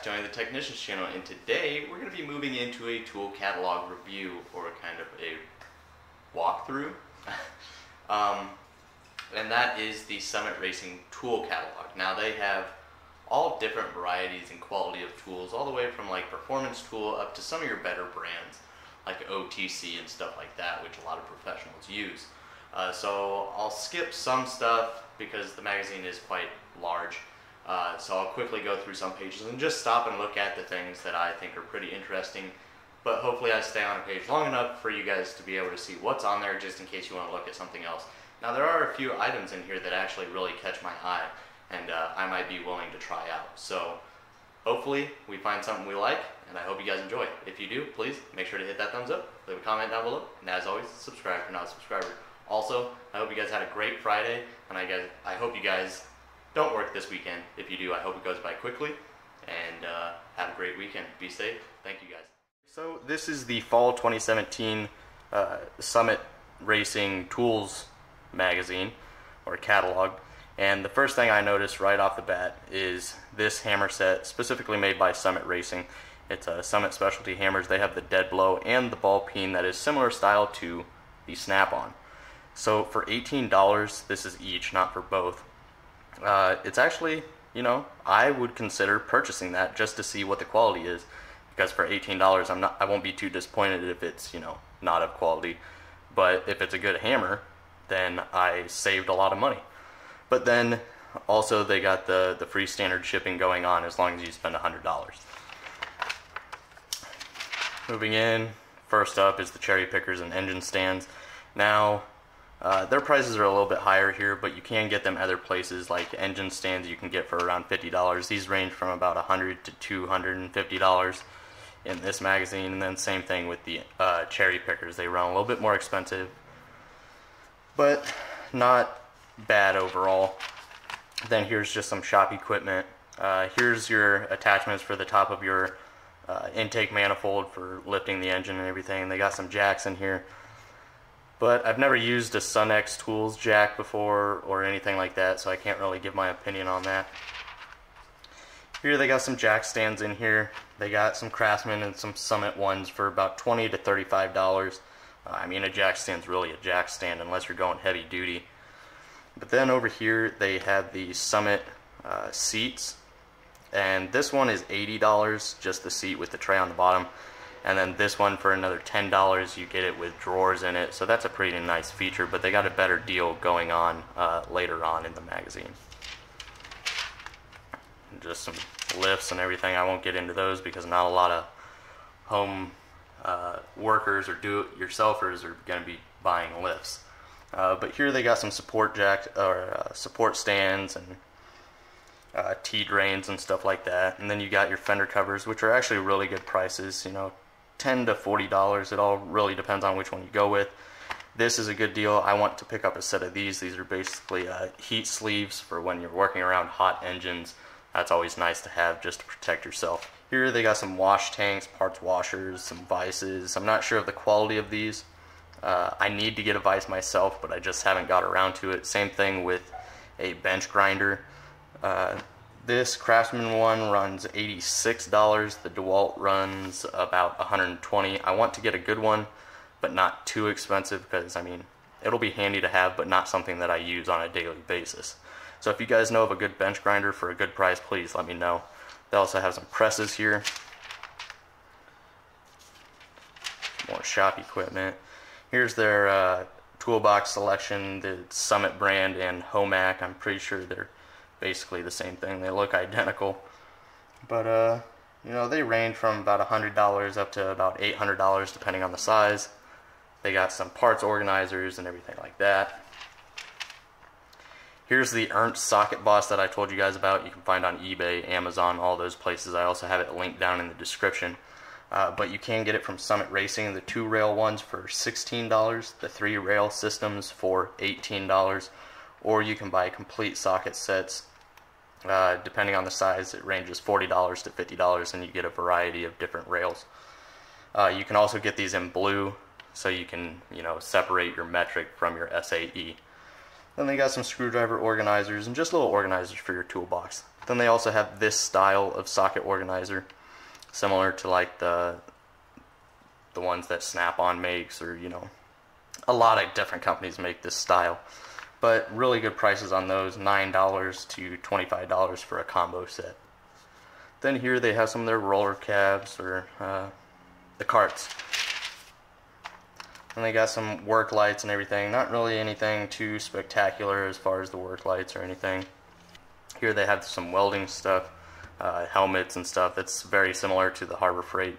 Johnny the Technician's channel, and today we're going to be moving into a tool catalog review, or kind of a walkthrough. And that is the Summit Racing tool catalog. Now they have all different varieties and quality of tools, all the way from like performance tool up to some of your better brands like OTC and stuff like that, which a lot of professionals use. So I'll skip some stuff because the magazine is quite large. So I'll quickly go through some pages and just stop and look at the things that I think are pretty interesting. But hopefully I stay on a page long enough for you guys to be able to see what's on there, just in case you want to look at something else. Now there are a few items in here that actually really catch my eye, and I might be willing to try out. So hopefully we find something we like, and I hope you guys enjoy. If you do, please make sure to hit that thumbs up, leave a comment down below, and as always, subscribe if you're not a subscriber. Also, I hope you guys had a great Friday, and I hope you guys don't work this weekend. If you do, I hope it goes by quickly, and have a great weekend. Be safe. Thank you guys. So this is the Fall 2017 Summit Racing Tools magazine, or catalog, and the first thing I noticed right off the bat is this hammer set, specifically made by Summit Racing. It's a Summit Specialty Hammers. They have the dead blow and the ball peen that is similar style to the Snap-on. So for $18, this is each, not for both. It's actually, you know, I would consider purchasing that just to see what the quality is, because for $18 I won't be too disappointed if it's, you know, not of quality. But if it's a good hammer, then I saved a lot of money. But then also they got the free standard shipping going on as long as you spend $100. Moving in, first up is the cherry pickers and engine stands. Now their prices are a little bit higher here, but you can get them other places, like engine stands you can get for around $50. These range from about $100 to $250 in this magazine, and then same thing with the cherry pickers. They run a little bit more expensive, but not bad overall. Then here's just some shop equipment. Here's your attachments for the top of your intake manifold for lifting the engine and everything. They got some jacks in here, but I've never used a Sun-X Tools jack before or anything like that, so I can't really give my opinion on that. Here they got some jack stands in here. They got some Craftsman and some Summit ones for about $20 to $35. I mean, a jack stand's really a jack stand unless you're going heavy duty. But then over here they have the Summit seats, and this one is $80, just the seat with the tray on the bottom. And then this one for another $10, you get it with drawers in it, so that's a pretty nice feature, but they got a better deal going on later on in the magazine. Just some lifts and everything. I won't get into those because not a lot of home workers or do-it-yourselfers are going to be buying lifts. But here they got some support support stands and T-drains and stuff like that. And then you got your fender covers, which are actually really good prices, you know, $10 to $40. It all really depends on which one you go with. This is a good deal. I want to pick up a set of these. These are basically heat sleeves for when you're working around hot engines. That's always nice to have, just to protect yourself. Here they got some wash tanks, parts washers, some vices. I'm not sure of the quality of these. I need to get a vise myself, but I just haven't got around to it. Same thing with a bench grinder. This Craftsman one runs $86. The DeWalt runs about $120. I want to get a good one, but not too expensive, because I mean, it'll be handy to have, but not something that I use on a daily basis. So if you guys know of a good bench grinder for a good price, please let me know. They also have some presses here. More shop equipment. Here's their Toolbox Selection, the Summit brand and Homac. I'm pretty sure they're basically the same thing. They look identical. But, you know, they range from about $100 up to about $800 depending on the size. They got some parts organizers and everything like that. Here's the Ernst socket boss that I told you guys about. You can find on eBay, Amazon, all those places. I also have it linked down in the description. But you can get it from Summit Racing. The 2-rail ones for $16, the 3-rail systems for $18, or you can buy complete socket sets. Depending on the size, it ranges $40 to $50, and you get a variety of different rails. You can also get these in blue, so you can, you know, separate your metric from your SAE. Then they got some screwdriver organizers and just little organizers for your toolbox. Then they also have this style of socket organizer, similar to like the ones that Snap-on makes, or you know, a lot of different companies make this style. But really good prices on those, $9 to $25 for a combo set. Then here they have some of their roller cabs, or the carts. And they got some work lights and everything. Not really anything too spectacular as far as the work lights or anything. Here they have some welding stuff, helmets and stuff. That's very similar to the Harbor Freight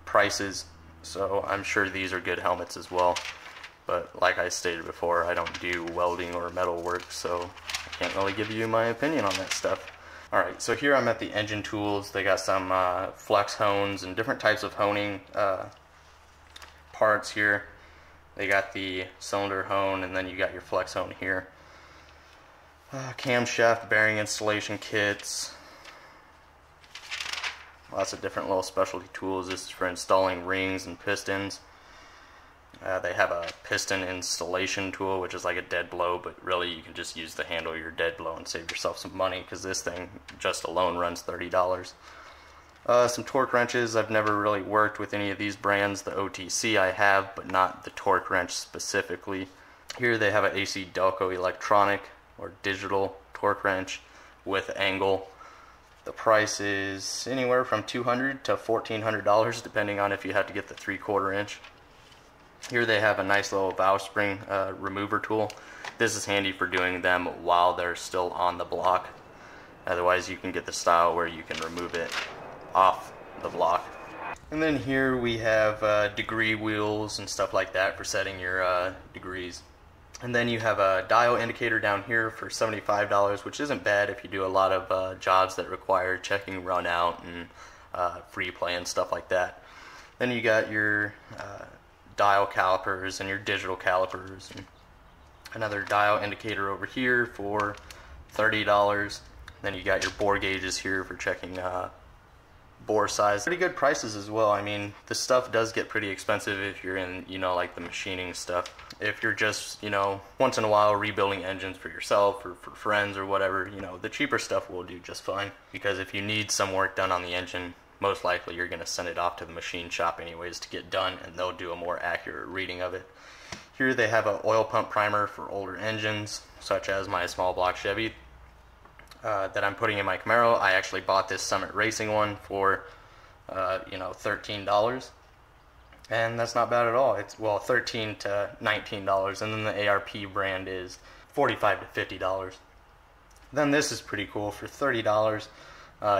prices. So I'm sure these are good helmets as well. But like I stated before, I don't do welding or metal work, so I can't really give you my opinion on that stuff. Alright, so here I'm at the engine tools. They got some flex hones and different types of honing parts here. They got the cylinder hone, and then you got your flex hone here. Camshaft bearing installation kits. Lots of different little specialty tools. This is for installing rings and pistons. They have a piston installation tool, which is like a dead blow, but really you can just use the handle of your dead blow and save yourself some money, because this thing just alone runs $30. Some torque wrenches. I've never really worked with any of these brands. The OTC I have, but not the torque wrench specifically. Here they have an AC Delco electronic or digital torque wrench with angle. The price is anywhere from $200 to $1,400, depending on if you have to get the 3/4 inch. Here they have a nice little valve spring remover tool. This is handy for doing them while they're still on the block. Otherwise you can get the style where you can remove it off the block. And then here we have degree wheels and stuff like that for setting your degrees. And then you have a dial indicator down here for $75, which isn't bad if you do a lot of jobs that require checking run out and free play and stuff like that. Then you got your dial calipers and your digital calipers, and another dial indicator over here for $30. Then you got your bore gauges here for checking bore size. Pretty good prices as well. I mean, this stuff does get pretty expensive if you're in, you know, like the machining stuff. If you're just, you know, once in a while rebuilding engines for yourself or for friends or whatever, you know, the cheaper stuff will do just fine. Because if you need some work done on the engine, most likely you're going to send it off to the machine shop anyways to get done, and they'll do a more accurate reading of it. Here they have an oil pump primer for older engines, such as my small block Chevy that I'm putting in my Camaro. I actually bought this Summit Racing one for you know, $13, and that's not bad at all. It's, well, $13 to $19, and then the ARP brand is $45 to $50. Then this is pretty cool. For $30,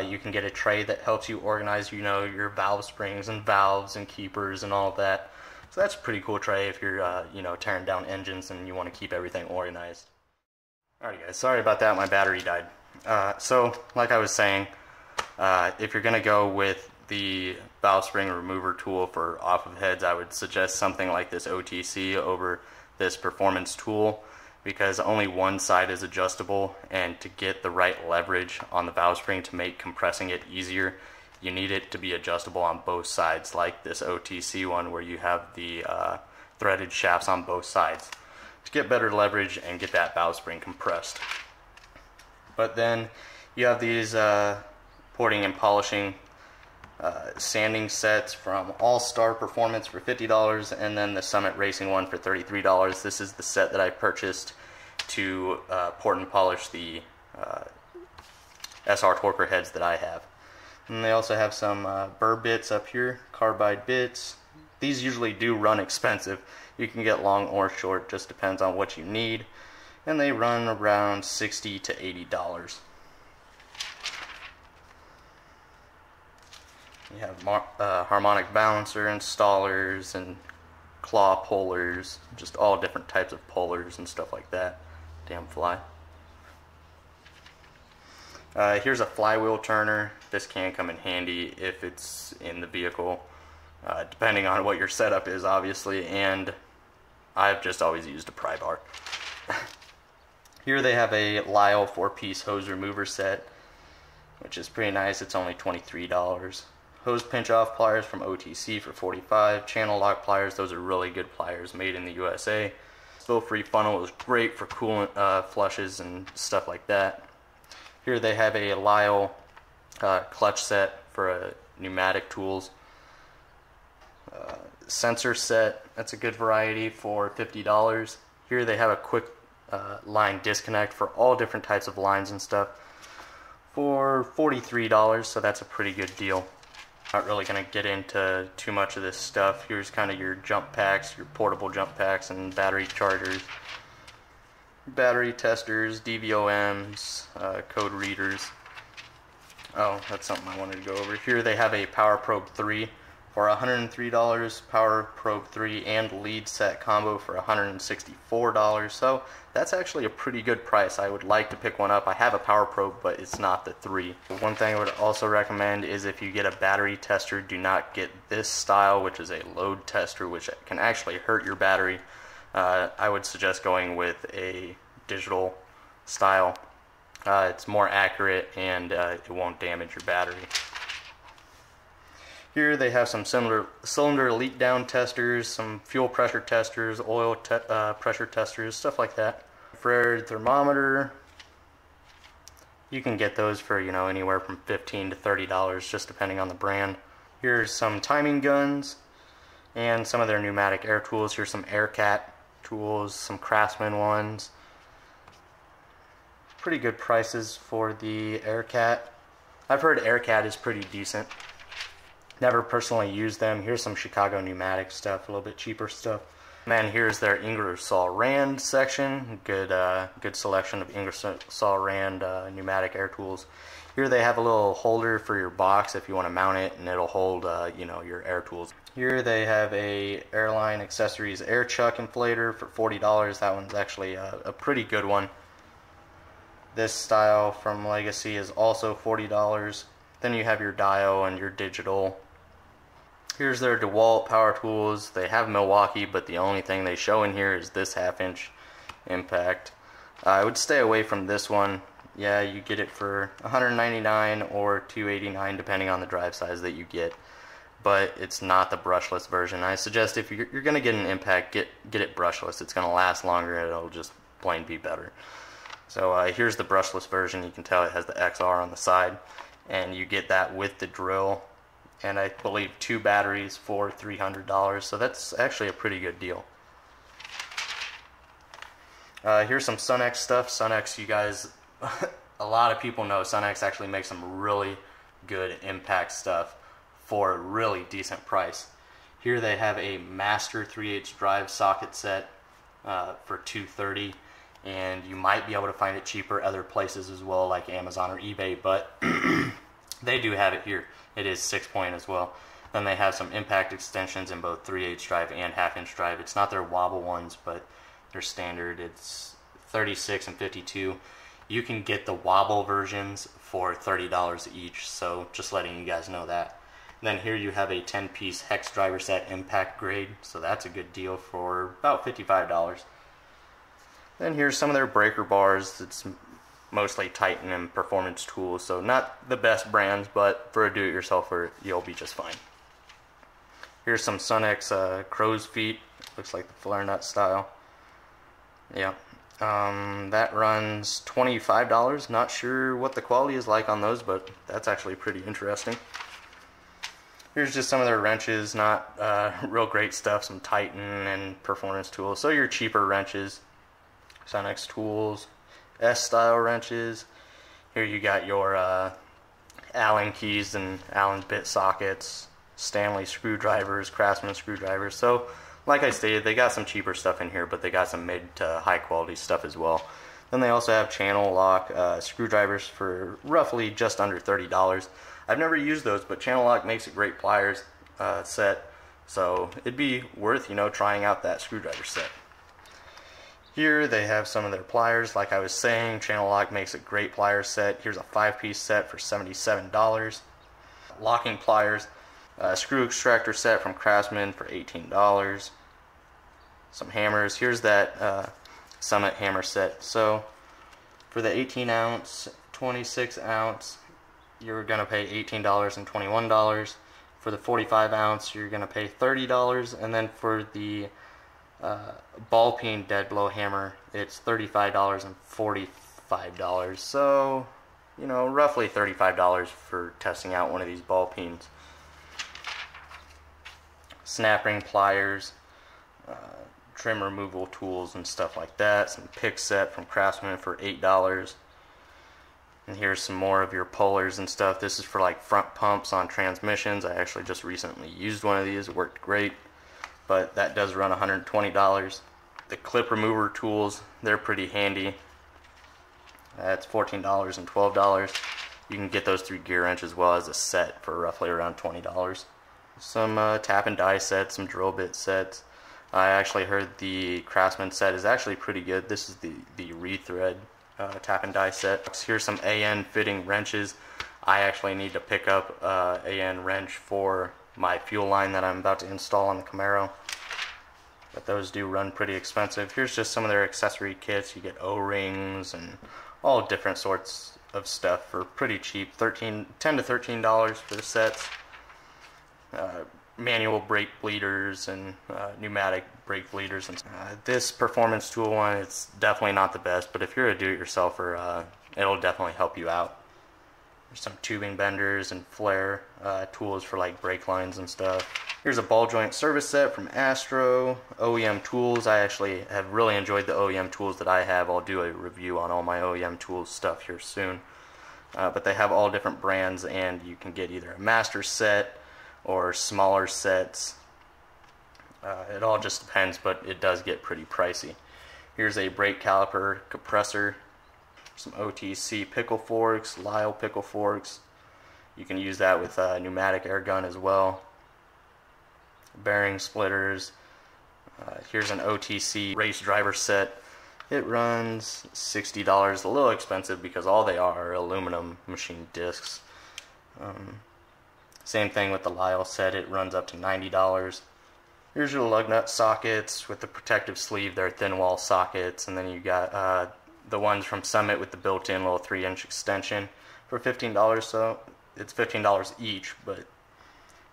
you can get a tray that helps you organize, you know, your valve springs and valves and keepers and all of that. So that's a pretty cool tray if you're, you know, tearing down engines and you want to keep everything organized. Alright guys, sorry about that, my battery died. So, like I was saying, if you're going to go with the valve spring remover tool for off of heads, I would suggest something like this OTC over this performance tool, because only one side is adjustable, and to get the right leverage on the valve spring to make compressing it easier, you need it to be adjustable on both sides, like this OTC one where you have the threaded shafts on both sides, to get better leverage and get that valve spring compressed. But then you have these porting and polishing sanding sets from All Star Performance for $50, and then the Summit Racing one for $33. This is the set that I purchased to port and polish the SR Torquer heads that I have. And they also have some burr bits up here, carbide bits. These usually do run expensive. You can get long or short, just depends on what you need. And they run around $60 to $80. You have harmonic balancer installers and claw pullers, just all different types of pullers and stuff like that. Damn fly. Here's a flywheel turner. This can come in handy if it's in the vehicle, depending on what your setup is, obviously, and I've just always used a pry bar. Here they have a Lyle 4-piece hose remover set, which is pretty nice. It's only $23. Hose pinch-off pliers from OTC for $45. Channel lock pliers, those are really good pliers, made in the USA. Spill-free funnel is great for coolant flushes and stuff like that. Here they have a Lyle clutch set for pneumatic tools. Sensor set, that's a good variety for $50. Here they have a quick line disconnect for all different types of lines and stuff for $43, so that's a pretty good deal. Not really going to get into too much of this stuff. Here's kind of your jump packs, your portable jump packs and battery chargers, battery testers, DVOMs, code readers. Oh, that's something I wanted to go over. Here they have a Power Probe 3 for $103, Power Probe 3 and lead set combo for $164, so that's actually a pretty good price. I would like to pick one up. I have a Power Probe, but it's not the 3. One thing I would also recommend is if you get a battery tester, do not get this style, which is a load tester, which can actually hurt your battery. I would suggest going with a digital style. It's more accurate and it won't damage your battery. Here they have some cylinder leak down testers, some fuel pressure testers, oil pressure testers, stuff like that. Infrared thermometer, you can get those for, you know, anywhere from $15 to $30, just depending on the brand. Here's some timing guns and some of their pneumatic air tools. Here's some AirCat tools, some Craftsman ones. Pretty good prices for the AirCat. I've heard AirCat is pretty decent. Never personally used them. Here's some Chicago pneumatic stuff, a little bit cheaper stuff. And then here's their Ingersoll Rand section. Good selection of Ingersoll Rand pneumatic air tools. Here they have a little holder for your box if you want to mount it, and it'll hold you know, your air tools. Here they have a Airline Accessories air chuck inflator for $40. That one's actually a pretty good one. This style from Legacy is also $40. Then you have your Dio and your digital. Here's their DeWalt power tools. They have Milwaukee, but the only thing they show in here is this 1/2-inch impact. I would stay away from this one. Yeah, you get it for $199 or $289 depending on the drive size that you get. But it's not the brushless version. I suggest if you're going to get an impact, get it brushless. It's going to last longer and it'll just plain be better. So here's the brushless version. You can tell it has the XR on the side. And you get that with the drill, and I believe 2 batteries for $300, so that's actually a pretty good deal. Here's some Sunex stuff. Sunex, you guys, a lot of people know Sunex actually makes some really good impact stuff for a really decent price. Here they have a Master 3/8 drive socket set for $230. And you might be able to find it cheaper other places as well, like Amazon or eBay, but they do have it here. It is 6-point as well. Then they have some impact extensions in both 3/8 drive and 1/2-inch drive. It's not their wobble ones, but they're standard. It's 36 and 52. You can get the wobble versions for $30 each, so just letting you guys know that. Then here you have a 10-piece hex driver set impact grade, so that's a good deal for about $55. Then here's some of their breaker bars. It's mostly Titan and Performance tools, so not the best brands, but for a do-it-yourselfer, you'll be just fine. Here's some Sunex crow's feet. Looks like the flare nut style. Yeah, that runs $25. Not sure what the quality is like on those, but that's actually pretty interesting. Here's just some of their wrenches, not real great stuff, some Titan and Performance tools, so your cheaper wrenches. Sunex tools, S-style wrenches. Here you got your Allen keys and Allen bit sockets, Stanley screwdrivers, Craftsman screwdrivers. So, like I stated, they got some cheaper stuff in here, but they got some mid to high quality stuff as well. Then they also have channel lock screwdrivers for roughly just under $30. I've never used those, but channel lock makes a great pliers set, so it'd be worth, you know, trying out that screwdriver set. Here they have some of their pliers. Like I was saying, Channel Lock makes a great pliers set. Here's a 5-piece set for $77. Locking pliers, screw extractor set from Craftsman for $18. Some hammers. Here's that Summit hammer set. So for the 18-ounce, 26-ounce, you're going to pay $18 and $21. For the 45-ounce, you're going to pay $30. And then for the Ball peen dead blow hammer, it's $35 and $45, so you know, roughly $35 for testing out one of these ball peens. Snap ring pliers, trim removal tools and stuff like that. Some pick set from Craftsman for $8. And here's some more of your pullers and stuff. This is for like front pumps on transmissions. I actually just recently used one of these. It worked great, but that does run $120. The clip remover tools, they're pretty handy. That's $14 and $12. You can get those through Gear Wrench as well as a set for roughly around $20. Some tap and die sets, some drill bit sets. I actually heard the Craftsman set is actually pretty good. This is the rethread tap and die set. Here's some AN fitting wrenches. I actually need to pick up AN wrench for my fuel line that I'm about to install on the Camaro, but those do run pretty expensive. Here's just some of their accessory kits. You get O-rings and all different sorts of stuff for pretty cheap, $10 to $13 for the sets. Manual brake bleeders and pneumatic brake bleeders. And this performance tool one, it's definitely not the best, but if you're a do-it-yourselfer, it'll definitely help you out. There's some tubing benders and flare tools for like brake lines and stuff. Here's a ball joint service set from Astro. OEM tools, I actually have really enjoyed the OEM tools that I have. I'll do a review on all my OEM tools stuff here soon. But they have all different brands, and you can get either a master set or smaller sets. It all just depends, but it does get pretty pricey. Here's a brake caliper compressor, some OTC pickle forks, Lyle pickle forks. You can use that with a pneumatic air gun as well. Bearing splitters. Here's an OTC race driver set. It runs $60, a little expensive because all they are aluminum machine discs. Same thing with the Lyle set, it runs up to $90. Here's your lug nut sockets with the protective sleeve. They're thin wall sockets, and then you got the ones from Summit with the built-in little 3-inch extension for $15. So it's $15 each, but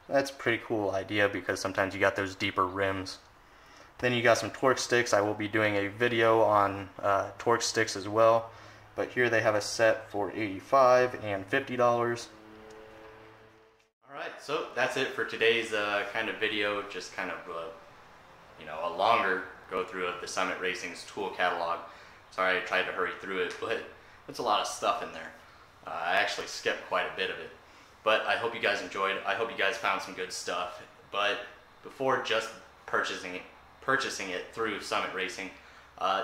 that's a pretty cool idea because sometimes you got those deeper rims. Then you got some torque sticks. I will be doing a video on torque sticks as well, but here they have a set for $85 and $50. Alright, so that's it for today's kind of video, just kind of you know, a longer go through of the Summit Racing's tool catalog. Sorry I tried to hurry through it, but it's a lot of stuff in there. I actually skipped quite a bit of it, but I hope you guys enjoyed. I hope you guys found some good stuff. But before just purchasing it through Summit Racing,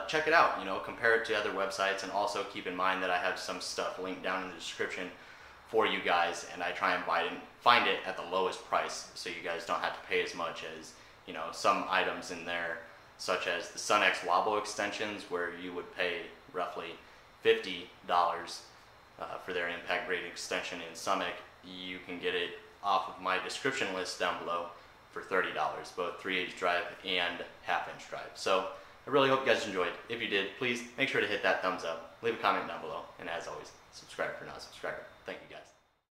check it out, you know, compare it to other websites, and also keep in mind that I have some stuff linked down in the description for you guys, and I try and find it at the lowest price so you guys don't have to pay as much as, you know, some items in there, such as the SunX Wobble extensions, where you would pay roughly $50 for their impact grade extension in Summit. You can get it off of my description list down below for $30, both 3/8 drive and 1/2-inch drive. So I really hope you guys enjoyed. If you did, please make sure to hit that thumbs up, leave a comment down below, and as always, subscribe if you're not a subscriber. Thank you guys.